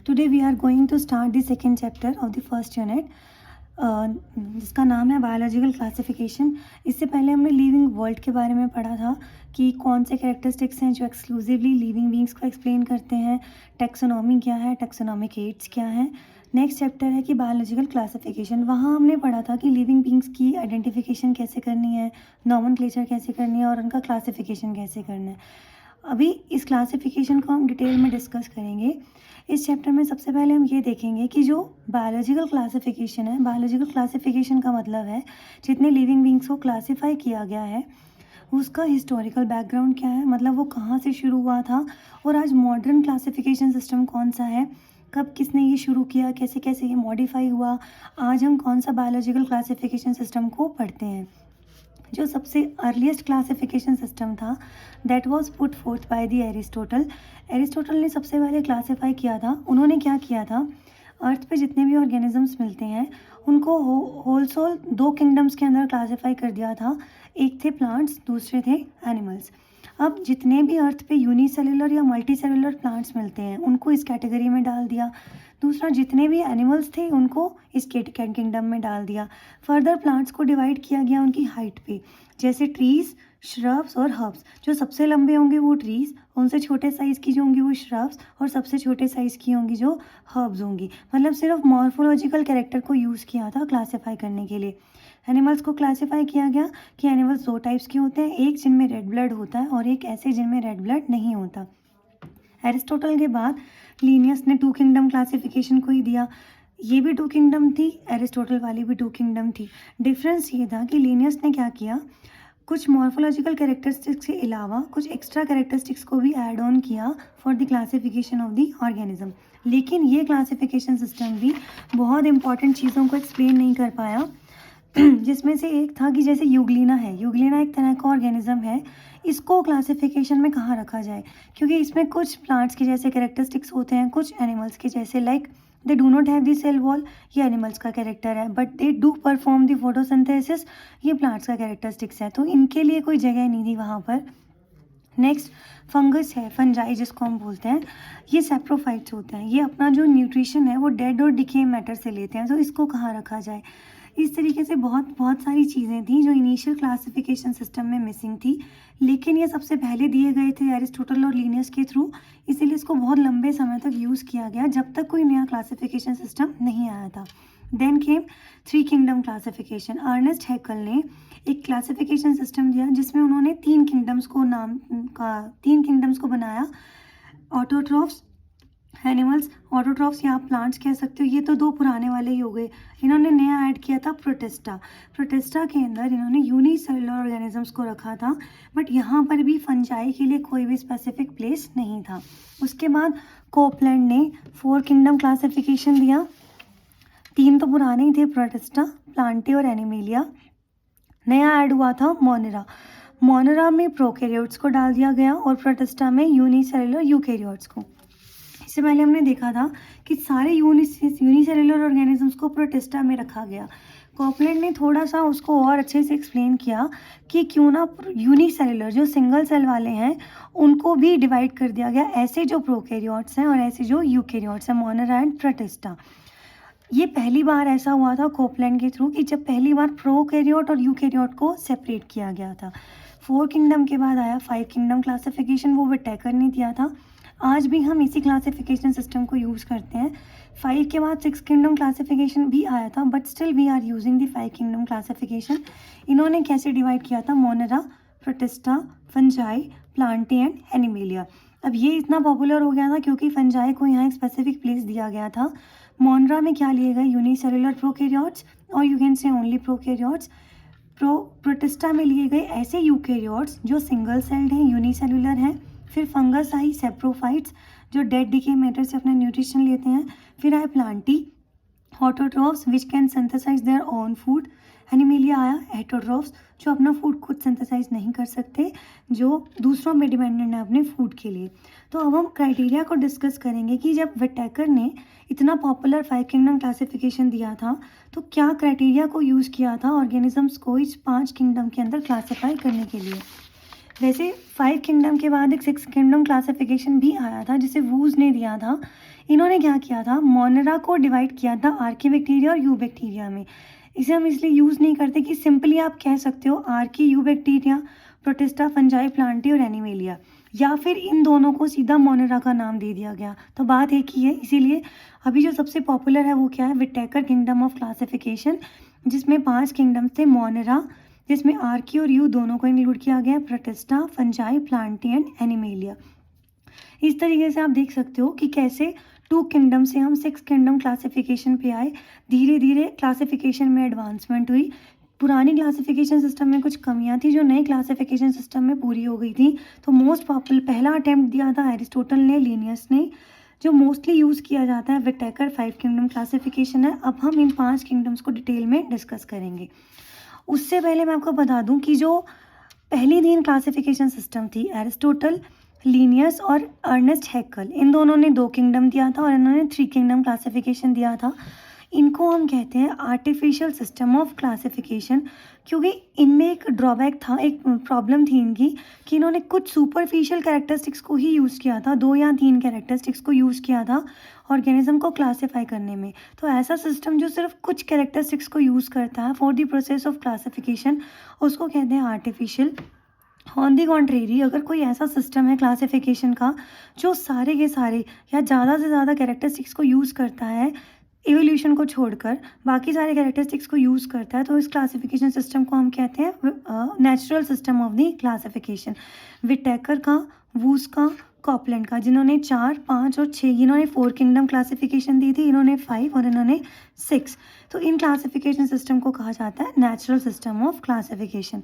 Today we are going to start the second chapter of the first unit, जिसका नाम है biological classification. इससे पहले हमने लिविंग वर्ल्ड के बारे में पढ़ा था कि कौन से कैरेक्टरिस्टिक्स हैं जो एक्सक्लूसिवली लिविंग बींग्स को एक्सप्लेन करते हैं, टैक्सोनॉमी क्या है, टैक्सोनॉमिक एड्स क्या है। नेक्स्ट चैप्टर है कि बायोलॉजिकल क्लासिफिकेशन। वहाँ हमने पढ़ा था कि लिविंग बींग्स की आइडेंटिफिकेशन कैसे करनी है, नॉमेनक्लेचर कैसे करनी है और उनका क्लासिफिकेशन कैसे करना है। अभी इस क्लासिफिकेशन को हम डिटेल में डिस्कस करेंगे। इस चैप्टर में सबसे पहले हम ये देखेंगे कि जो बायोलॉजिकल क्लासिफिकेशन है, बायोलॉजिकल क्लासिफिकेशन का मतलब है जितने लिविंग बींग्स को क्लासिफाई किया गया है उसका हिस्टोरिकल बैकग्राउंड क्या है, मतलब वो कहाँ से शुरू हुआ था और आज मॉडर्न क्लासिफिकेशन सिस्टम कौन सा है, कब किसने ये शुरू किया, कैसे कैसे ये मॉडिफाई हुआ, आज हम कौन सा बायोलॉजिकल क्लासिफिकेशन सिस्टम को पढ़ते हैं। जो सबसे अर्लीस्ट क्लासिफिकेशन सिस्टम था that was put fourth by the Aristotle ने सबसे पहले क्लासिफाई किया था। उन्होंने क्या किया था, अर्थ पे जितने भी ऑर्गेनिजम्स मिलते हैं उनको होलसोल दो किंगडम्स के अंदर क्लासिफाई कर दिया था। एक थे प्लांट्स, दूसरे थे एनिमल्स। अब जितने भी अर्थ पे यूनिसेलुलर या मल्टी सेलुलर प्लांट्स मिलते हैं उनको इस कैटेगरी में डाल दिया। दूसरा, जितने भी एनिमल्स थे उनको इस किंगडम में डाल दिया। फर्दर प्लांट्स को डिवाइड किया गया उनकी हाइट पे, जैसे ट्रीज़, श्रब्स और हर्ब्स। जो सबसे लंबे होंगे वो ट्रीज़, उनसे छोटे साइज़ की जो होंगी वो श्रब्स और सबसे छोटे साइज़ की होंगी जो हर्ब्स होंगी। मतलब सिर्फ मॉर्फोलॉजिकल कैरेक्टर को यूज़ किया था क्लासीफाई करने के लिए। एनिमल्स को क्लासीफाई किया गया कि एनिमल्स दो टाइप्स के होते हैं, एक जिनमें रेड ब्लड होता है और एक ऐसे जिनमें रेड ब्लड नहीं होता। एरिस्टोटल के बाद लीनियस ने टू किंगडम क्लासिफिकेशन को ही दिया। ये भी टू किंगडम थी, एरिस्टोटल वाली भी टू किंगडम थी। डिफरेंस ये था कि लीनियस ने क्या किया, कुछ मॉर्फोलॉजिकल कैरेक्टरिस्टिक्स के अलावा कुछ एक्स्ट्रा कैरेक्टरिस्टिक्स को भी ऐड ऑन किया for the classification of the organism. लेकिन ये क्लासिफिकेशन सिस्टम भी बहुत इंपॉर्टेंट चीज़ों को एक्सप्लेन नहीं कर पाया, जिसमें से एक था कि जैसे यूग्लिना है, यूग्लिना एक तरह का ऑर्गेनिज्म है, इसको क्लासिफिकेशन में कहाँ रखा जाए, क्योंकि इसमें कुछ प्लांट्स के जैसे कैरेक्टरिस्टिक्स होते हैं, कुछ एनिमल्स के जैसे, like they do not have the cell wall, ये एनिमल्स का कैरेक्टर है, but they do perform the photosynthesis, ये प्लांट्स का कैरेक्टरिस्टिक्स है, तो इनके लिए कोई जगह नहीं थी वहाँ पर। नेक्स्ट फंगस है, फंजाई जिसको हम बोलते हैं, ये सेप्रोफाइट्स होते हैं, ये अपना जो न्यूट्रिशन है वो डेड और डिके मैटर से लेते हैं, तो इसको कहाँ रखा जाए। इस तरीके से बहुत सारी चीज़ें थी जो इनिशियल क्लासिफिकेशन सिस्टम में मिसिंग थी, लेकिन ये सबसे पहले दिए गए थे एरिस्टोटल और लीनियस के थ्रू, इसीलिए इसको बहुत लंबे समय तक यूज़ किया गया जब तक कोई नया क्लासिफिकेशन सिस्टम नहीं आया था। Then came three kingdom classification. Ernest Haeckel ने एक क्लासिफिकेशन सिस्टम दिया जिसमें उन्होंने तीन किंगडम्स को बनाया, ऑटोट्रॉफ्स, एनिमल्स, ऑटोट्रॉफ्स या आप प्लांट्स कह सकते हो, ये तो दो पुराने वाले ही हो गए। इन्होंने नया ऐड किया था प्रोटिस्टा। प्रोटिस्टा के अंदर इन्होंने यूनिसेलुलर ऑर्गेनिजम्स को रखा था, बट यहाँ पर भी फंजाई के लिए कोई भी स्पेसिफिक प्लेस नहीं था। उसके बाद कोपलैंड ने फोर किंगडम क्लासिफिकेशन दिया। तीन तो पुराने ही थे, प्रोटिस्टा, प्लांटे और एनिमेलिया। नया ऐड हुआ था मोनेरा। मोनेरा में प्रोकैरियोट्स को डाल दिया गया और प्रोटिस्टा में यूनिसेलुलर यूकैरियोट्स को। इससे पहले हमने देखा था कि सारे यूनिसेलुलर ऑर्गेनिजम्स को प्रोटिस्टा में रखा गया। कोपलैंड ने थोड़ा सा उसको और अच्छे से एक्सप्लेन किया कि क्यों ना यूनिसेलुलर जो सिंगल सेल वाले हैं उनको भी डिवाइड कर दिया गया, ऐसे जो प्रोकैरियोट्स हैं और ऐसे जो यूकैरियोट्स हैं, मोनेरा एंड प्रोटिस्टा। ये पहली बार ऐसा हुआ था कोपलैंड के थ्रू कि जब पहली बार प्रोकैरियोट और यूकैरियोट को सेपरेट किया गया था। फोर किंगडम के बाद आया फाइव किंगडम क्लासिफिकेशन, वो विटेकर ने दिया था। आज भी हम इसी क्लासिफिकेशन सिस्टम को यूज़ करते हैं। 5 के बाद 6 किंगडम क्लासिफिकेशन भी आया था, but still we are using the 5 kingdom classification. इन्होंने कैसे डिवाइड किया था, Monera, Protista, fungi, Plantae and Animalia. अब ये इतना पॉपुलर हो गया था क्योंकि फंजाई को यहाँ एक स्पेसिफिक प्लेस दिया गया था। मोनेरा में क्या लिए गए, यूनिसेलुलर प्रोकैरियोट्स और you can say only prokaryotes. Protista में लिए गए ऐसे यूकैरियोट्स जो सिंगल सेल्ड हैं, यूनिसेलुलर हैं। फिर फंगस आई, सेप्रोफाइट्स, जो डेड डिके मैटर से अपना न्यूट्रिशन लेते हैं। फिर आए Plantae, autotrophs which can synthesize their own food. Animalia आया, हेटरोट्रॉफ्स, जो अपना फूड खुद सिंथेसाइज नहीं कर सकते, जो दूसरों में डिपेंडेंट है अपने फूड के लिए। तो अब हम क्राइटेरिया को डिस्कस करेंगे कि जब विटेकर ने इतना पॉपुलर 5 किंगडम क्लासिफिकेशन दिया था तो क्या क्राइटेरिया को यूज़ किया था ऑर्गेनिजम्स को इस 5 किंगडम के अंदर क्लासीफाई करने के लिए। वैसे 5 किंगडम के बाद एक 6 किंगडम क्लासिफिकेशन भी आया था जिसे वूज ने दिया था। इन्होंने क्या किया था, मोनेरा को डिवाइड किया था आर्कीबैक्टीरिया और यू बैक्टीरिया में। इसे हम इसलिए यूज़ नहीं करते कि सिंपली आप कह सकते हो Archie, you bacteria, protista, fungi, Plantae और एनिमेलिया, या फिर इन दोनों को सीधा मोनेरा का नाम दे दिया गया, तो बात एक ही है। इसीलिए अभी जो सबसे पॉपुलर है वो क्या है, विटेकर किंगडम ऑफ क्लासिफिकेशन, जिसमें 5 किंगडम थे। मोनेरा, जिसमें आर्की और यू दोनों को इंक्लूड किया गया, protista, fungi, Plantae and animalia. इस तरीके से आप देख सकते हो कि कैसे 2 किंगडम से हम 6 किंगडम क्लासिफिकेशन पे आए। धीरे धीरे क्लासिफिकेशन में एडवांसमेंट हुई। पुरानी क्लासिफिकेशन सिस्टम में कुछ कमियां थी जो नए क्लासिफिकेशन सिस्टम में पूरी हो गई थी। तो मोस्ट पॉपुलर पहला अटेम्प्ट दिया था एरिस्टोटल ने, लिनियस ने। जो मोस्टली यूज़ किया जाता है विटेकर 5 किंगडम क्लासिफिकेशन है। अब हम इन 5 किंगडम्स को डिटेल में डिस्कस करेंगे। उससे पहले मैं आपको बता दूं कि जो पहली 3 क्लासिफिकेशन सिस्टम थी, एरिस्टोटल, लीनियस और अर्नेस्ट हैक्कल, इन दोनों ने 2 किंगडम दिया था और इन्होंने 3 किंगडम क्लासिफिकेशन दिया था। इनको हम कहते हैं आर्टिफिशियल सिस्टम ऑफ क्लासिफिकेशन, क्योंकि इनमें एक ड्रॉबैक था, एक प्रॉब्लम थी इनकी कि इन्होंने कुछ सुपरफिशियल कैरेक्टरिस्टिक्स को ही यूज़ किया था, 2 या 3 कैरेक्टरिस्टिक्स को यूज़ किया था ऑर्गेनिज्म को क्लासीफाई करने में। तो ऐसा सिस्टम जो सिर्फ कुछ कैरेक्टरिस्टिक्स को यूज़ करता है for the process of classification, उसको कहते हैं आर्टिफिशियल। ऑन दी कॉन्ट्रेरी, अगर कोई ऐसा सिस्टम है क्लासिफिकेशन का जो सारे के सारे या ज़्यादा से ज़्यादा कैरेक्टरिस्टिक्स को यूज़ करता है, इवोल्यूशन को छोड़कर बाकी सारे कैरेक्टरिस्टिक्स को यूज़ करता है, तो इस क्लासिफिकेशन सिस्टम को हम कहते हैं natural system of the classification. Whittaker का, वूज का, कॉपलैंड का, जिन्होंने 4, 5 और 6, इन्होंने 4 किंगडम क्लासिफिकेशन दी थी, इन्होंने 5 और इन्होंने 6। तो इन क्लासिफिकेशन सिस्टम को कहा जाता है नेचुरल सिस्टम ऑफ क्लासिफिकेशन।